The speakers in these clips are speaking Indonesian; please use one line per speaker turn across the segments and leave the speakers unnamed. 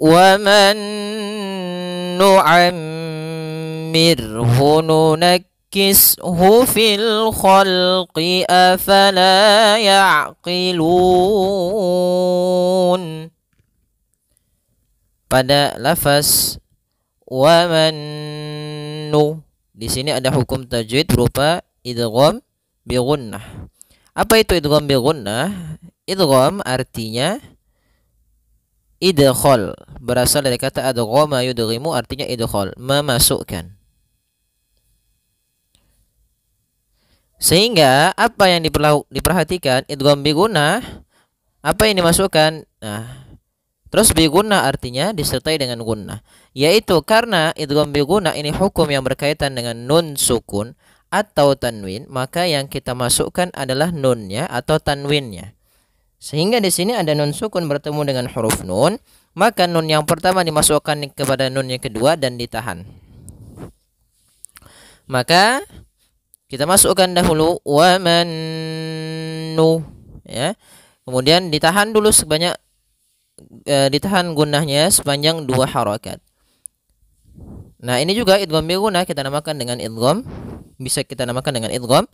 ومن نعمره ننكسه في الخلق أفلا يعقلون. Pada lafaz waman di sini ada hukum tajwid berupa idgham bi gunnah. Apa itu idgham bi gunnah? Idgham artinya idkhal, berasal dari kata adghama yudghimu, artinya idkhal, memasukkan. Sehingga apa yang diperhatikan idgham bi gunnah, apa yang dimasukkan? Nah, terus bi gunnah artinya disertai dengan gunnah, yaitu karena idgham bi gunnah ini hukum yang berkaitan dengan nun sukun atau tanwin, maka yang kita masukkan adalah nunnya atau tanwinnya. Sehingga di sini ada nun sukun bertemu dengan huruf nun, maka nun yang pertama dimasukkan kepada nun yang kedua dan ditahan. Maka kita masukkan dahulu waman nu, ya. Kemudian ditahan dulu sebanyak ditahan gunnahnya sepanjang 2 harakat. Nah, ini juga idgham bi gunnah kita namakan dengan idgham, bisa kita namakan dengan idgham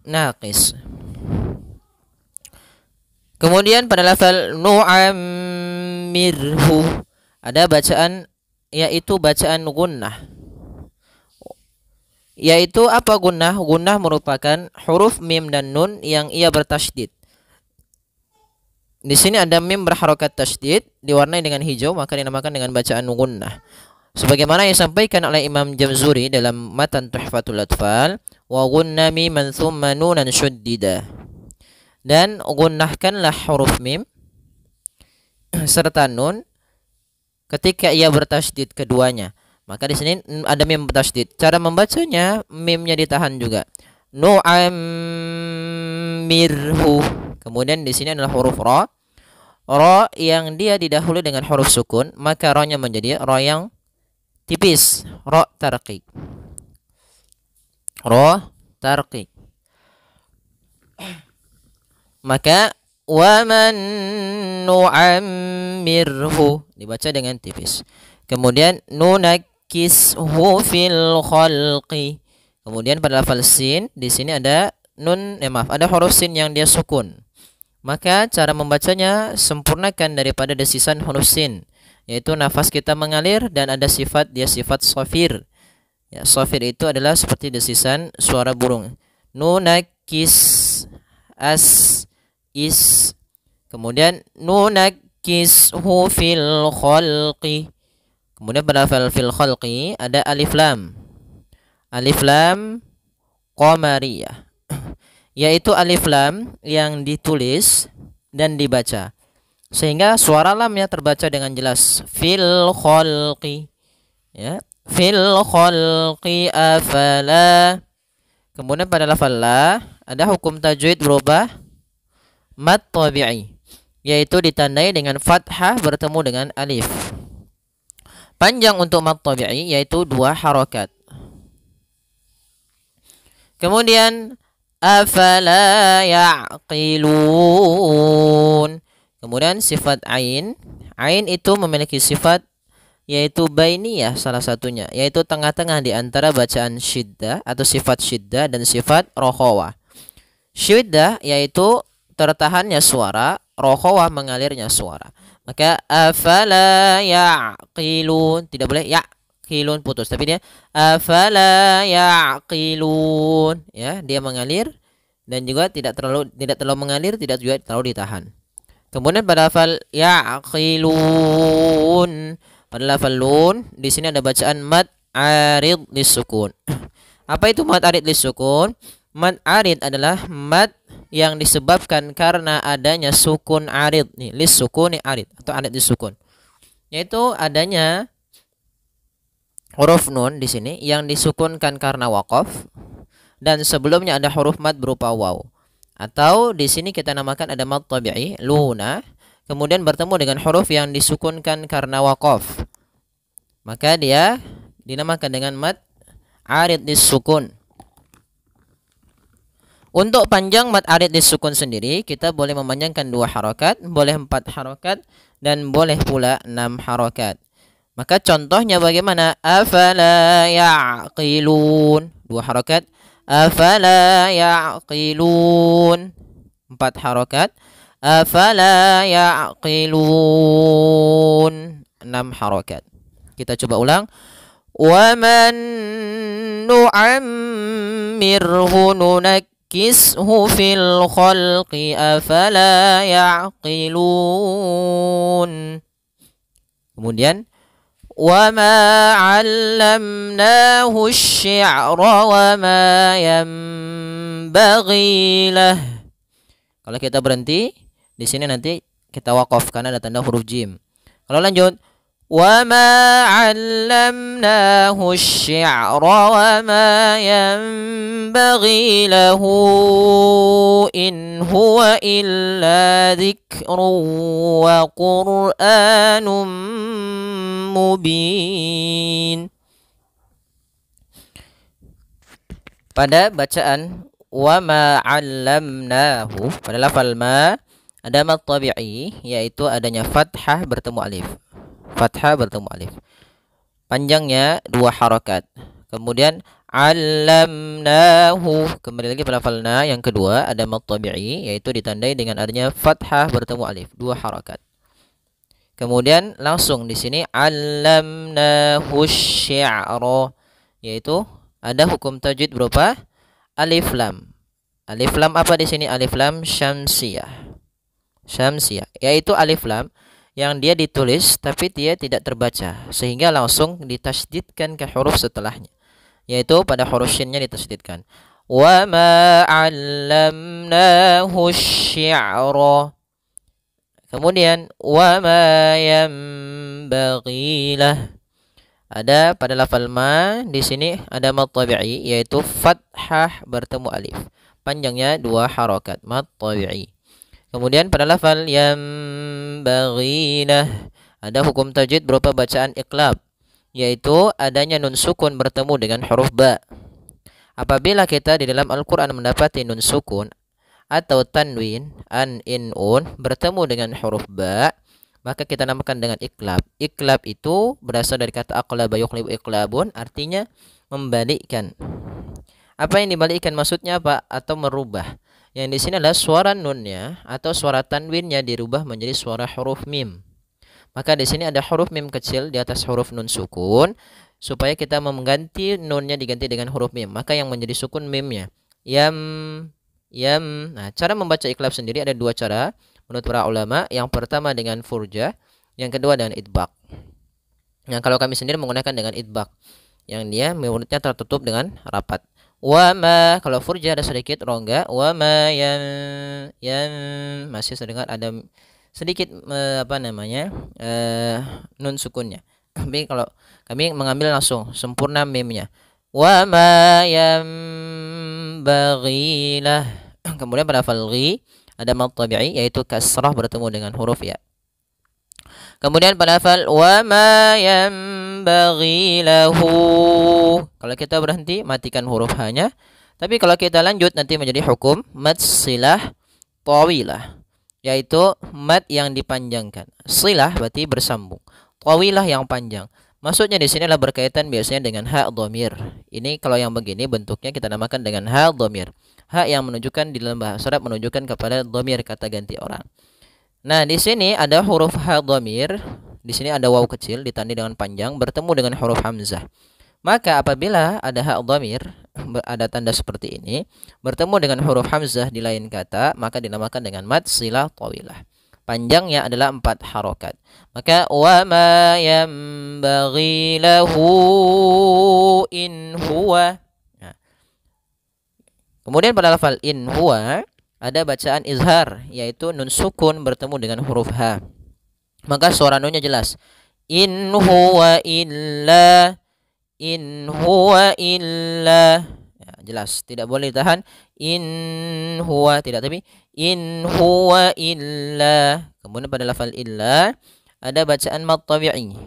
naqis. Kemudian pada lafal nu'ammirhu ada bacaan, yaitu bacaan gunnah. Yaitu apa gunnah? Gunnah merupakan huruf mim dan nun yang ia bertasydid. Di sini ada mim berharokat tasydid diwarnai dengan hijau, maka dinamakan dengan bacaan gunnah. Sebagaimana yang disampaikan oleh Imam Jamzuri dalam matan Tuhfatul Atfal, wa gunna miman thumma nunan syuddida. Dan gunnahkanlah huruf mim serta nun ketika ia bertasydid keduanya. Maka di sini ada mim bertasydid. Cara membacanya mimnya ditahan juga. Nu'ammirhu. Kemudian di sini adalah huruf ra. Ra yang dia didahului dengan huruf sukun, maka ra-nya menjadi ra yang tipis, ra tarqiq. Ra tarqiq. Maka waman nu'ammirhu dibaca dengan tipis. Kemudian nunakkishu fil khalqi. Kemudian pada lafal sin di sini ada ada huruf sin yang dia sukun. Maka cara membacanya sempurnakan daripada desisan huruf sin, yaitu nafas kita mengalir dan ada sifat, dia sifat shafir. Ya, shafir itu adalah seperti desisan suara burung. Nunakkis as is. Kemudian nunakkishu fil khalqi. Kemudian pada fil khalqi ada alif lam. Alif lam qamariyah, yaitu alif lam yang ditulis dan dibaca sehingga suara lamnya terbaca dengan jelas. Fil khalqi, ya, fil khalqi afala. Kemudian pada lafal la ada hukum tajwid berubah mad tabi'i, yaitu ditandai dengan fathah bertemu dengan alif. Panjang untuk mad tabi'i yaitu 2 harakat. Kemudian afala ya'qilun. Kemudian sifat ain. Ain itu memiliki sifat yaitu bainiyah, salah satunya yaitu tengah-tengah di antara bacaan syiddah atau sifat syiddah dan sifat rokhawah. Syiddah yaitu tertahannya suara, rokhawah mengalirnya suara. Maka afala ya'qilun, tidak boleh ya qilun putus, tapi dia afala ya'qilun, ya, dia mengalir dan juga tidak terlalu mengalir, tidak juga terlalu ditahan. Kemudian pada lafal ya'qilun, pada lafal lun di sini ada bacaan mad arid lisukun. Apa itu mad arid lisukun? Mad arid adalah mad yang disebabkan karena adanya sukun arid nih, lisukuni arid atau arid lisukun, yaitu adanya huruf nun di sini yang disukunkan karena waqaf dan sebelumnya ada huruf mad berupa waw. Atau di sini kita namakan ada mad tabi'i luna, kemudian bertemu dengan huruf yang disukunkan karena waqaf. Maka dia dinamakan dengan mad arid disukun. Untuk panjang mad arid disukun sendiri kita boleh memanjangkan 2 harakat, boleh 4 harakat dan boleh pula 6 harokat. Maka contohnya bagaimana? Afala ya'qilun, 2 harokat. Afala ya'qilun, 4 harokat. Afala ya'qilun, 6 harokat. Kita coba ulang. Wa man nu'ammirhu nunakkishu fil khalqi afala ya'qilun. Kemudian wa ma 'allamnahu asy-syi'ra wa ma yanbaghi lah. Kalau kita berhenti di sini nanti kita waqaf karena ada tanda huruf jim. Kalau lanjut, wa ma 'allamnahu asy-syi'ra wa ma yanbaghi lahu in huwa illa dzikrun wa qur'anun mubin. Pada bacaan wa ma 'allamnahu, pada lafal ma ada mad tabi'i, yaitu adanya fathah bertemu alif. Fathah bertemu alif. Panjangnya 2 harokat. Kemudian 'allamnahu, kembali lagi pada lafal na yang kedua ada mad tabi'i, yaitu ditandai dengan adanya fathah bertemu alif, 2 harokat. Kemudian langsung di sini 'allamnahu asy-syi'ra, yaitu ada hukum tajwid berupa alif lam. Alif lam apa di sini? Alif lam syamsiyah. Syamsiyah, yaitu alif lam yang dia ditulis tapi dia tidak terbaca sehingga langsung ditasydidkan ke huruf setelahnya, yaitu pada huruf shinnya ditasydidkan. Wa ma 'allamnahu asy-syi'ra. Kemudian wa ma yanbaghi lah. Ada pada lafal ma di sini ada mad tabi'i, yaitu fathah bertemu alif. Panjangnya 2 harokat, mad tabi'i. Kemudian pada lafal yanbaghi lah ada hukum tajwid berupa bacaan iqlab, yaitu adanya nun sukun bertemu dengan huruf ba. Apabila kita di dalam Al-Qur'an mendapati nun sukun atau tanwin an, in, un bertemu dengan huruf ba, maka kita namakan dengan iqlab. Iqlab itu berasal dari kata aqlaba yuqlibu iqlabun, artinya membalikkan. Apa yang dibalikkan maksudnya apa? Atau merubah. Yang di sini adalah suara nunnya atau suara tanwinnya dirubah menjadi suara huruf mim. Maka di sini ada huruf mim kecil di atas huruf nun sukun, supaya kita mengganti nunnya diganti dengan huruf mim. Maka yang menjadi sukun mimnya. Yam. Nah, cara membaca iqlab sendiri ada 2 cara menurut para ulama. Yang pertama dengan furjah, yang kedua dengan idbaq. Nah, kalau kami sendiri menggunakan dengan idbaq, yang dia mulutnya tertutup dengan rapat. Wa ma, kalau furjah ada sedikit rongga. Wa ma yang masih terdengar ada sedikit nun sukunnya. Tapi kalau kami mengambil langsung sempurna mimnya. Wa ma yanbaghi lah. Kemudian pada lafal ghi ada mad tabi'i, yaitu kasrah bertemu dengan huruf ya. Kemudian pada lafal wa ma yanbaghi lahu, kalau kita berhenti matikan huruf hanya. Tapi kalau kita lanjut nanti menjadi hukum mad silah tawilah, yaitu mad yang dipanjangkan. Silah berarti bersambung, tawilah yang panjang. Maksudnya di sini adalah berkaitan biasanya dengan ha dhamir. Ini kalau yang begini bentuknya kita namakan dengan ha dhamir. Ha yang menunjukkan di dalam bahasa Arab menunjukkan kepada dhamir, kata ganti orang. Nah, di sini ada huruf ha dhamir. Di sini ada waw kecil ditandai dengan panjang bertemu dengan huruf hamzah. Maka apabila ada ha dhamir, ada tanda seperti ini bertemu dengan huruf hamzah di lain kata, maka dinamakan dengan mad silah tawilah. Panjangnya adalah 4 harokat. Maka wa ma yanbaghi lahu in huwa. Nah. Kemudian pada lafal in huwa ada bacaan izhar, yaitu nun sukun bertemu dengan huruf ha. Maka suara nunnya jelas. In huwa illa, in huwa illa. Ya, jelas, tidak boleh ditahan. In huwa, tidak, tapi in huwa illa. Kemudian pada lafal illa ada bacaan mad tabi'i,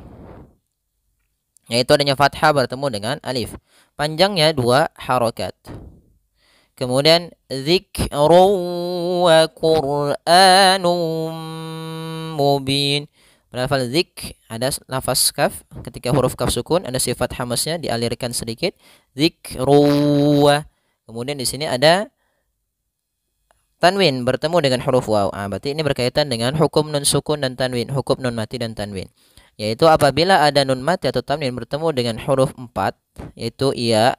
yaitu adanya fathah bertemu dengan alif. Panjangnya 2 harokat. Kemudian dzikru wa qur'anum mubin. Pada lafal zik ada lafaz kaf, ketika huruf kaf sukun ada sifat hamasnya dialirkan sedikit, zikru. Kemudian di sini ada tanwin bertemu dengan huruf waw. Berarti ini berkaitan dengan hukum nun sukun dan tanwin, hukum nun mati dan tanwin. Yaitu apabila ada nun mati atau tanwin bertemu dengan huruf 4, yaitu ya,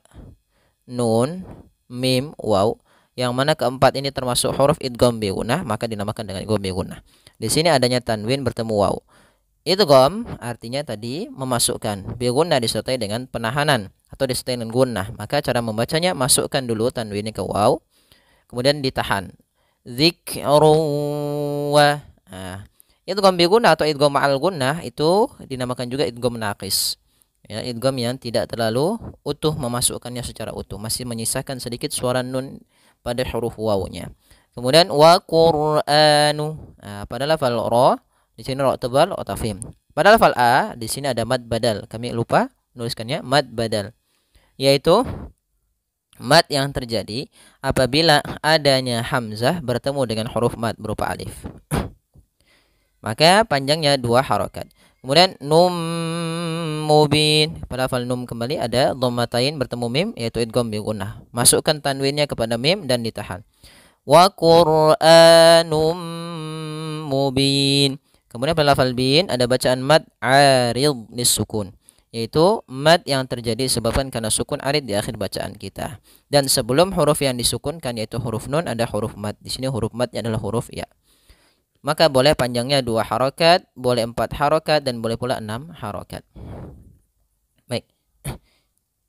nun, mim, waw, yang mana keempat ini termasuk huruf idgham bi gunnah, maka dinamakan dengan idgham bi gunnah. Di sini adanya tanwin bertemu waw. Idgham artinya tadi memasukkan, bi gunnah disertai dengan penahanan atau disertai dengan gunnah. Maka cara membacanya, masukkan dulu tanwinnya ke waw, kemudian ditahan. Dzikru. Idgham bi gunnah atau idgham ma'al gunnah itu dinamakan juga idgham naqis. Ya, idgham yang tidak terlalu utuh, memasukkannya secara utuh, masih menyisakan sedikit suara nun pada huruf wawnya. Kemudian wa qur'anu. Pada lafal ra di sini ra tebal, ra tafhim. Pada lafal a di sini ada mad badal. Kami lupa menuliskannya mad badal. Yaitu mad yang terjadi apabila adanya hamzah bertemu dengan huruf mad berupa alif. Maka panjangnya 2 harokat. Kemudian num mubin. Pada lafal num kembali ada dhammatain bertemu mim, yaitu idgham bi gunnah. Masukkan tanwinnya kepada mim dan ditahan. Wa qur'anum mubin. Kemudian pada lafal bin ada bacaan mad arid lisukun, yaitu mad yang terjadi disebabkan karena sukun arid di akhir bacaan kita. Dan sebelum huruf yang disukunkan yaitu huruf nun ada huruf mad. Di sini huruf madnya adalah huruf ya. Maka boleh panjangnya 2 harokat, boleh 4 harokat, dan boleh pula 6 harokat. Baik,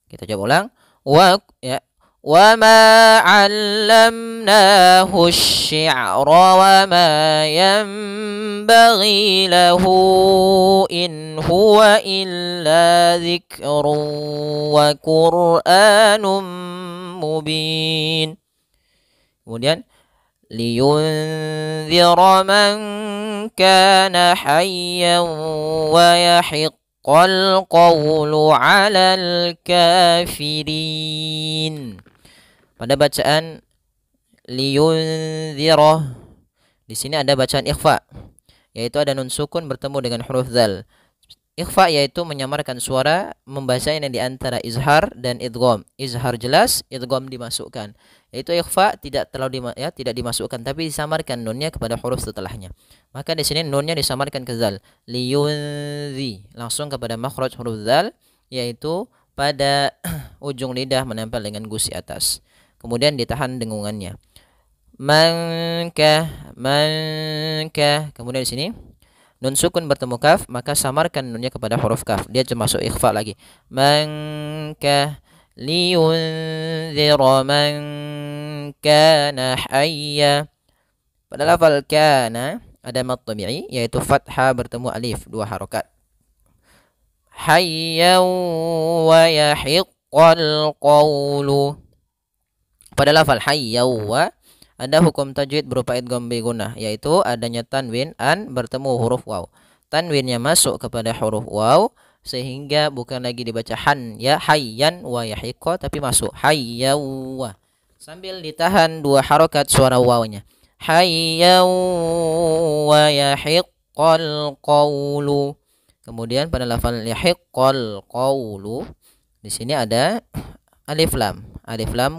kita coba ulang. وَمَا عَلَّمْنَاهُ الشِّعْرَ وَمَا يَنبَغِي لَهُ إِنْ هُوَ إِلَّا ذِكْرٌ وَقُرْآنٌ مُبِينٌ. Kemudian لِيُنذِرَ مَنْ كَانَ حَيًّا وَيَحِقَّ الْقَوْلُ عَلَى الْكَافِرِينَ. Pada bacaan liyunzira di sini ada bacaan ikhfa, yaitu ada nun sukun bertemu dengan huruf zal. Ikhfa yaitu menyamarkan suara, membacanya di antara izhar dan idgham. Izhar jelas, idgham dimasukkan. Yaitu ikhfa tidak tidak dimasukkan tapi disamarkan nunnya kepada huruf setelahnya. Maka di sini nunnya disamarkan ke zal. Liyunzi langsung kepada makhraj huruf zal, yaitu pada ujung lidah menempel dengan gusi atas. Kemudian ditahan dengungannya. Manka. Kemudian di sini nun sukun bertemu kaf, maka samarkan nunnya kepada huruf kaf. Dia termasuk ikhfa lagi. Manka liyunzira man kana hayya. Pada lafal kana ada mad tabi'i, yaitu fathah bertemu alif 2 harokat. Hayya wa yahiqqal qawlu. Pada lafal hayya ada hukum tajwid berupa idgham bi gunnah, yaitu adanya tanwin an bertemu huruf waw. Tanwinnya masuk kepada huruf waw sehingga bukan lagi dibaca han ya, hayyan wa yahiqqa, tapi masuk hayya wa. Sambil ditahan 2 harokat suara wawnya. Hayya wa yahiqqal qawlu. Kemudian pada lafal yahiqqal qawlu di sini ada alif lam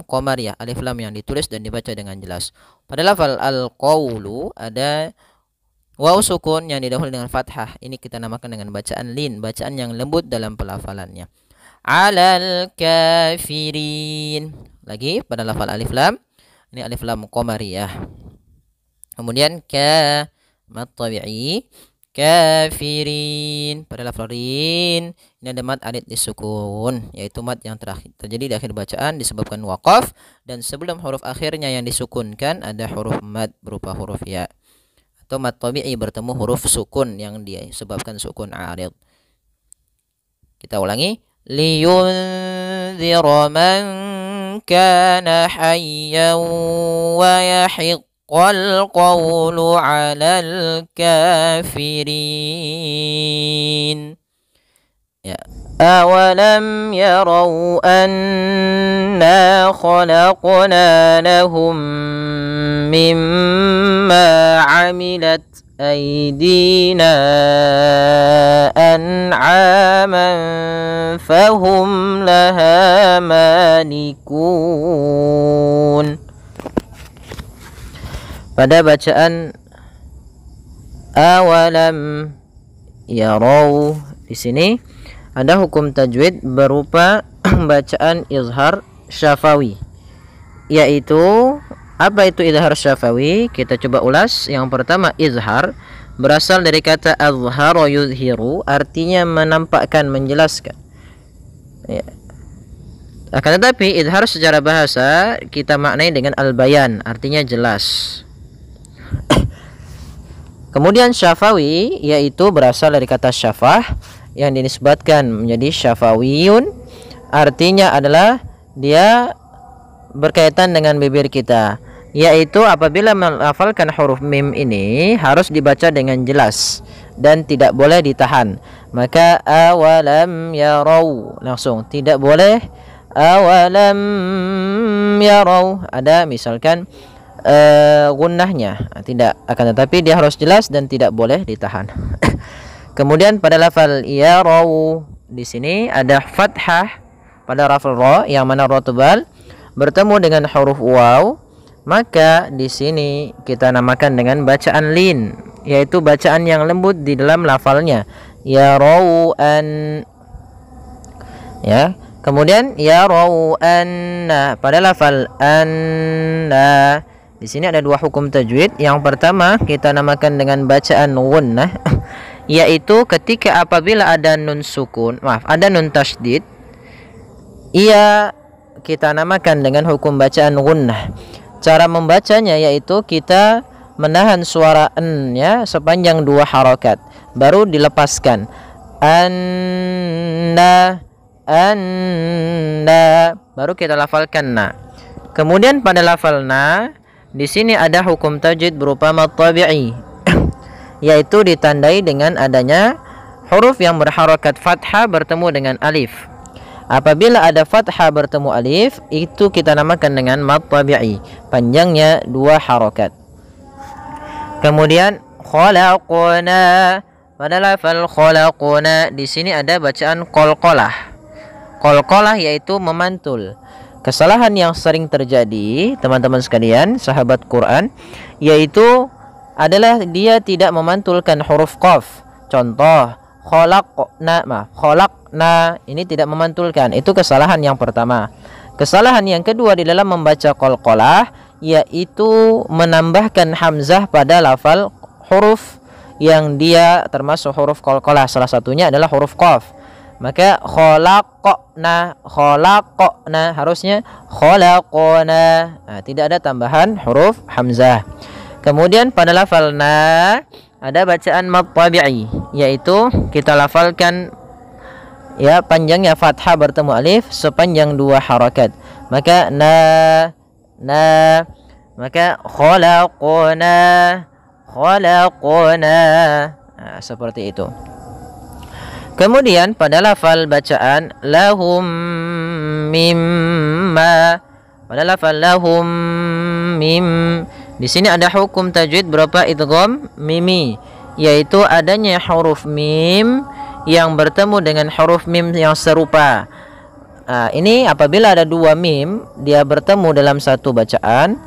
qamariyah, alif lam yang ditulis dan dibaca dengan jelas. Pada lafal al-qawlu ada waw sukun yang didahului dengan fathah. Ini kita namakan dengan bacaan lin, bacaan yang lembut dalam pelafalannya. Alal kafirin. Lagi pada lafal alif lam, ini alif lam qamariyah. Kemudian ka mad tabi'i, kafirin. Pada lafal rin ini ada mad arid disukun, yaitu mad yang terjadi di akhir bacaan disebabkan waqaf, dan sebelum huruf akhirnya yang disukunkan ada huruf mad berupa huruf ya, atau mad tabi'i bertemu huruf sukun yang disebabkan sukun arid. Kita ulangi. Liyunzira man kana hayyan wa yahiqqal qawlu 'alal kafirin. Ya. Awalam yarau anna khalaqna lahum mimma 'amilat أيدينا أنعاما فهم لها مالكون. Pada bacaan awalam yarau, di sini ada hukum tajwid berupa bacaan izhar syafawi, yaitu apa itu izhar syafawi? Kita coba ulas. Yang pertama, izhar berasal dari kata azhara yuzhiru, artinya menampakkan, menjelaskan, ya. Akan tetapi izhar secara bahasa kita maknai dengan al-bayan, artinya jelas. Kemudian syafawi yaitu berasal dari kata syafah yang dinisbatkan menjadi syafawiyun, artinya adalah dia berkaitan dengan bibir kita, yaitu apabila melafalkan huruf mim ini harus dibaca dengan jelas dan tidak boleh ditahan. Maka awalam yarau, langsung, tidak boleh awalam yarau ada misalkan gunnahnya, tidak, akan tetapi dia harus jelas dan tidak boleh ditahan. Kemudian pada lafal yarau di sini ada fathah pada lafal ra, yang mana ra tebal bertemu dengan huruf waw, maka di sini kita namakan dengan bacaan lin, yaitu bacaan yang lembut di dalam lafalnya, yarau an, ya. Kemudian yarau anna pada lafal anna, di sini ada dua hukum tajwid. Yang pertama kita namakan dengan bacaan gunnah, yaitu ketika apabila ada nun sukun, ada nun tasydid, ia kita namakan dengan hukum bacaan gunnah. Cara membacanya yaitu kita menahan suara n, ya, sepanjang 2 harakat, baru dilepaskan. Anna, anna, baru kita lafalkan na. Kemudian pada lafal na, di sini ada hukum tajwid berupa mad tabi'i, yaitu ditandai dengan adanya huruf yang berharakat fathah bertemu dengan alif. Apabila ada fathah bertemu alif, itu kita namakan dengan mad tabi'i, panjangnya 2 harakat. Kemudian khalaqna, pada lafal khalaqna di sini ada bacaan qalqalah. Qalqalah yaitu memantul. Kesalahan yang sering terjadi teman-teman sekalian, sahabat Quran, yaitu adalah dia tidak memantulkan huruf qaf. Contoh khalaqna, ini tidak memantulkan. Itu kesalahan yang pertama. Kesalahan yang kedua di dalam membaca qalqalah yaitu menambahkan hamzah pada lafal huruf yang dia termasuk huruf qalqalah. Salah satunya adalah huruf qaf. Maka khalaqna harusnya khalaqna, tidak ada tambahan huruf hamzah. Kemudian pada lafal na ada bacaan mad tabi'i, yaitu kita lafalkan, ya, panjangnya fathah bertemu alif sepanjang 2 harakat. Maka na, maka khalaqna, seperti itu. Kemudian pada lafal bacaan lahum mimma, pada lafal lahum mim, di sini ada hukum tajwid berupa idgham mimi, yaitu adanya huruf mim yang bertemu dengan huruf mim yang serupa. Ini apabila ada 2 mim dia bertemu dalam satu bacaan,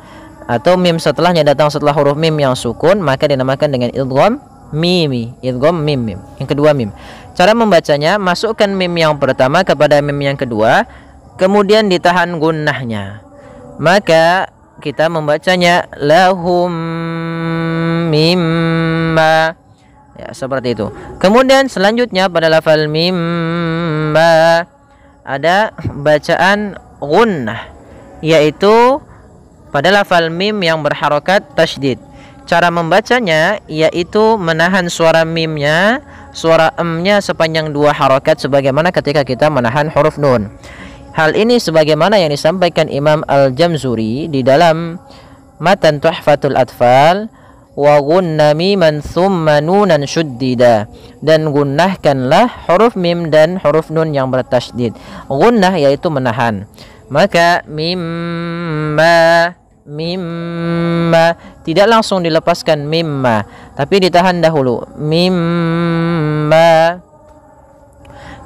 atau mim setelahnya datang setelah huruf mim yang sukun, maka dinamakan dengan idgham mimi, idgham mim, yang kedua mim. Cara membacanya, masukkan mim yang pertama kepada mim yang kedua, kemudian ditahan gunnahnya. Maka kita membacanya lahum mimma, ya, seperti itu. Kemudian selanjutnya pada lafal mimma ada bacaan gunnah, yaitu pada lafal mim yang berharakat tasydid. Cara membacanya yaitu menahan suara mimnya, suara emnya sepanjang 2 harakat sebagaimana ketika kita menahan huruf nun. Hal ini sebagaimana yang disampaikan Imam Al-Jamzuri di dalam matan Tuhfatul Atfal, wa gunna miman thumma nunan syuddida, dan gunnahkanlah huruf mim dan huruf nun yang bertasydid. Gunnah yaitu menahan. Maka mimma, mimma, tidak langsung dilepaskan mimma, tapi ditahan dahulu mimma.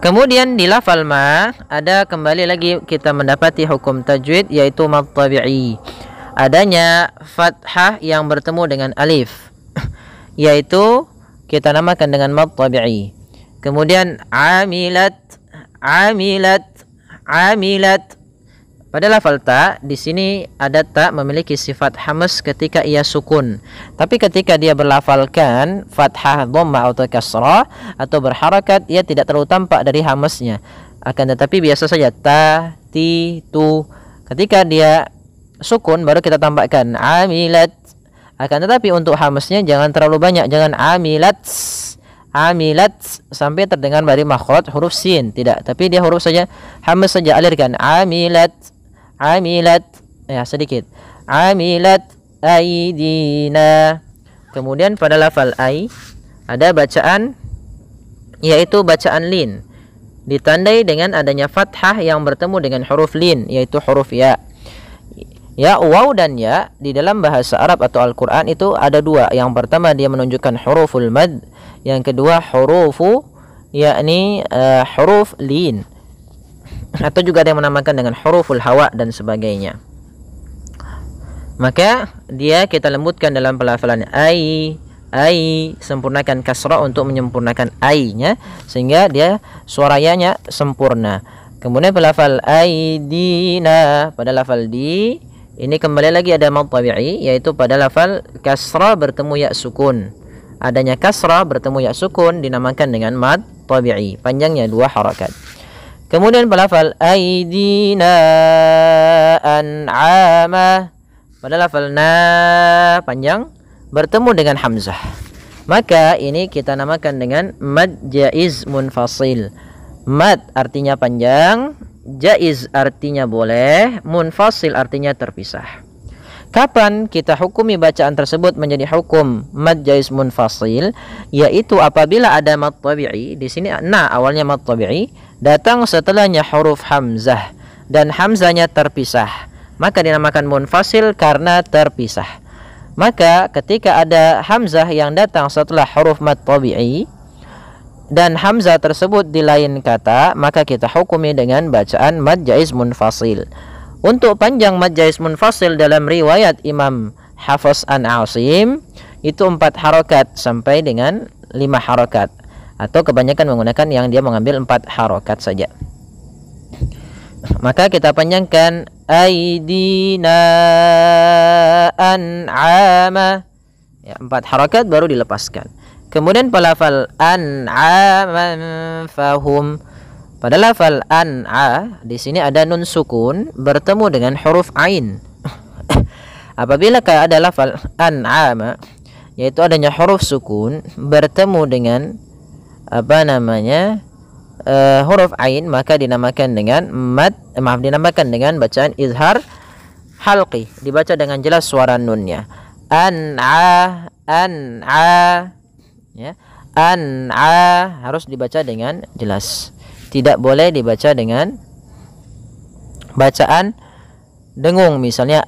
Kemudian di lafal ma ada kembali lagi kita mendapati hukum tajwid, yaitu mad tabi'i. Adanya fathah yang bertemu dengan alif, yaitu kita namakan dengan mad tabi'i. Kemudian amilat, amilat, amilat. Pada lafal ta, di sini ada ta memiliki sifat hamas ketika ia sukun. Tapi ketika dia berlafalkan fathah, dhammah atau kasrah atau berharakat, ia tidak terlalu tampak dari hamasnya. Akan tetapi biasa saja ta, ti, tu. Ketika dia sukun baru kita tambahkan amilat. Akan tetapi untuk hamasnya jangan terlalu banyak, jangan amilat, amilat sampai terdengar dari makhraj huruf sin, tidak, tapi dia huruf saja, hamas saja, alirkan amilat, amilat, ya sedikit, amilat aidina. Kemudian pada lafal ai ada bacaan, yaitu bacaan lin, ditandai dengan adanya fathah yang bertemu dengan huruf lin, yaitu huruf ya. Ya, waw dan ya di dalam bahasa Arab atau Al-Quran itu ada dua. Yang pertama dia menunjukkan huruful mad, yang kedua hurufu, yakni huruf lin, atau juga ada yang menamakan dengan huruful hawa dan sebagainya. Maka dia kita lembutkan dalam pelafalan ai, sempurnakan kasrah untuk menyempurnakan ai-nya sehingga dia suaranya sempurna. Kemudian pelafal aidina, pada lafal di ini kembali lagi ada mad tabi'i, yaitu pada lafal kasrah bertemu ya sukun. Adanya kasrah bertemu ya sukun dinamakan dengan mad tabi'i, panjangnya 2 harakat. Kemudian pelafal aidina an'ama, pada lafal na panjang bertemu dengan hamzah. Maka ini kita namakan dengan mad jaiz munfasil. Mad artinya panjang, jaiz artinya boleh, munfasil artinya terpisah. Kapan kita hukumi bacaan tersebut menjadi hukum mad jaiz munfasil? Yaitu apabila ada mad tabi'i, di sini na awalnya mad tabi'i, datang setelahnya huruf hamzah dan hamzahnya terpisah, maka dinamakan munfasil karena terpisah. Maka ketika ada hamzah yang datang setelah huruf mad tabi'i dan hamzah tersebut di lain kata, maka kita hukumi dengan bacaan mad jaiz munfasil. Untuk panjang mad jaiz munfasil dalam riwayat Imam Hafiz an Asim itu 4 harakat sampai dengan 5 harakat, atau kebanyakan menggunakan yang dia mengambil 4 harakat saja. Maka kita panjangkan aidina an'ama, ya, 4 harakat baru dilepaskan. Kemudian pelafal an'aman fahum. Pada lafal an'a di sini ada nun sukun bertemu dengan huruf ain. Apabila ada lafal an'ama, yaitu adanya huruf sukun bertemu dengan huruf ain, maka dinamakan dengan dinamakan dengan bacaan izhar halqi, dibaca dengan jelas suara nunnya. An'a, ya, an'a harus dibaca dengan jelas, tidak boleh dibaca dengan bacaan dengung, misalnya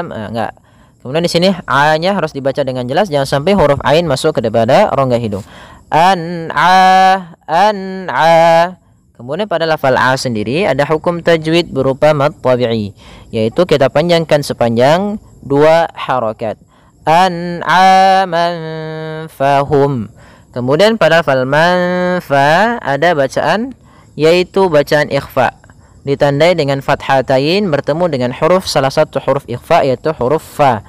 enggak. Kemudian di sini a-nya harus dibaca dengan jelas, jangan sampai huruf ain masuk ke pada rongga hidung. An'a. Kemudian pada lafal a sendiri ada hukum tajwid berupa mad tabi'i, yaitu kita panjangkan sepanjang 2 harakat. An'aman fahum. Kemudian pada lafal manfa ada bacaan, yaitu bacaan ikhfa, ditandai dengan fathatain bertemu dengan salah satu huruf ikhfa, yaitu huruf fa.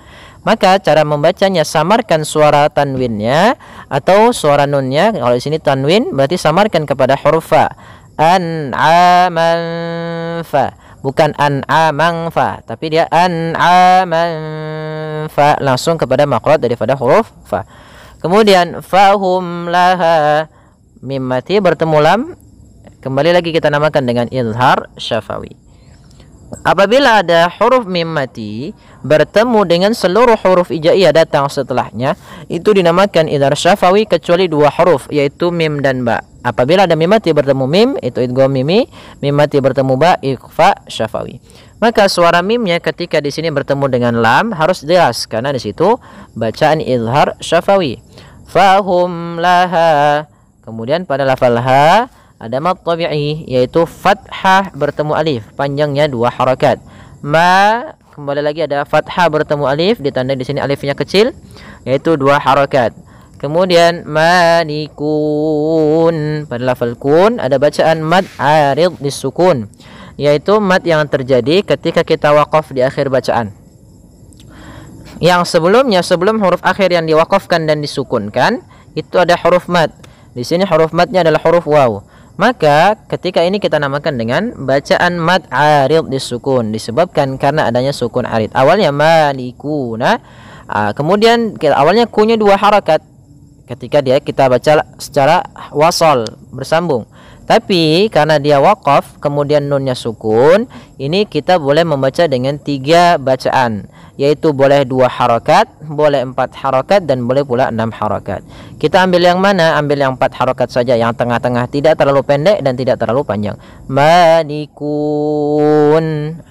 Maka cara membacanya, samarkan suara tanwinnya atau suara nunnya. Kalau di sini tanwin berarti samarkan kepada huruf fa. An'aman fa, bukan an'amang fa, tapi dia an'aman fa, langsung kepada makhraj daripada huruf fa. Kemudian fahum laha, mim mati bertemu lam, kembali lagi kita namakan dengan izhar syafawi. Apabila ada huruf mim mati bertemu dengan seluruh huruf hijaiyah datang setelahnya, itu dinamakan izhar syafawi kecuali 2 huruf, yaitu mim dan ba. Apabila ada mim mati bertemu mim, itu idgham mimi, mim mati bertemu ba, ikhfa syafawi. Maka suara mimnya ketika di sini bertemu dengan lam harus jelas karena di situ bacaan izhar syafawi. Fahum laha. Kemudian pada lafal ha ada mad tabi'i yaitu fathah bertemu alif, panjangnya 2 harakat. Ma kembali lagi ada fathah bertemu alif, ditandai di sini alifnya kecil yaitu 2 harakat. Kemudian malikun pada lafal kun ada bacaan mad arid disukun yaitu mad yang terjadi ketika kita waqaf di akhir bacaan. Yang sebelumnya sebelum huruf akhir yang diwaqafkan dan disukunkan itu ada huruf mad. Di sini huruf madnya adalah huruf waw. Maka ketika ini kita namakan dengan bacaan mad arid disukun disebabkan karena adanya sukun arid. Awalnya malikuna, kemudian awalnya kunya 2 harakat. Ketika kita baca secara wasal bersambung, tapi karena dia waqaf kemudian nunnya sukun, ini kita boleh membaca dengan 3 bacaan, yaitu boleh 2 harakat, boleh 4 harakat, dan boleh pula 6 harakat. Kita ambil yang mana? Ambil yang 4 harakat saja, yang tengah-tengah, tidak terlalu pendek dan tidak terlalu panjang. Malikun,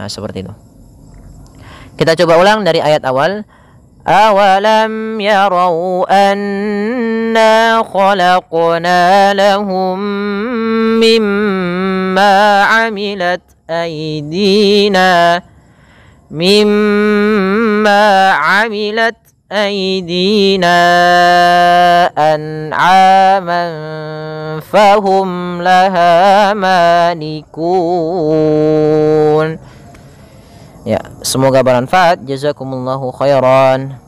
seperti itu. Kita coba ulang dari ayat awal. أَوَلَمْ يَرَوْا أَنَّا خَلَقْنَا لَهُم مِّمَّا عَمِلَتْ أَيْدِينَا أَنْعَامًا فَهُمْ لَهَا مَالِكُونَ. Ya, semoga bermanfaat. Jazakumullahu khairan.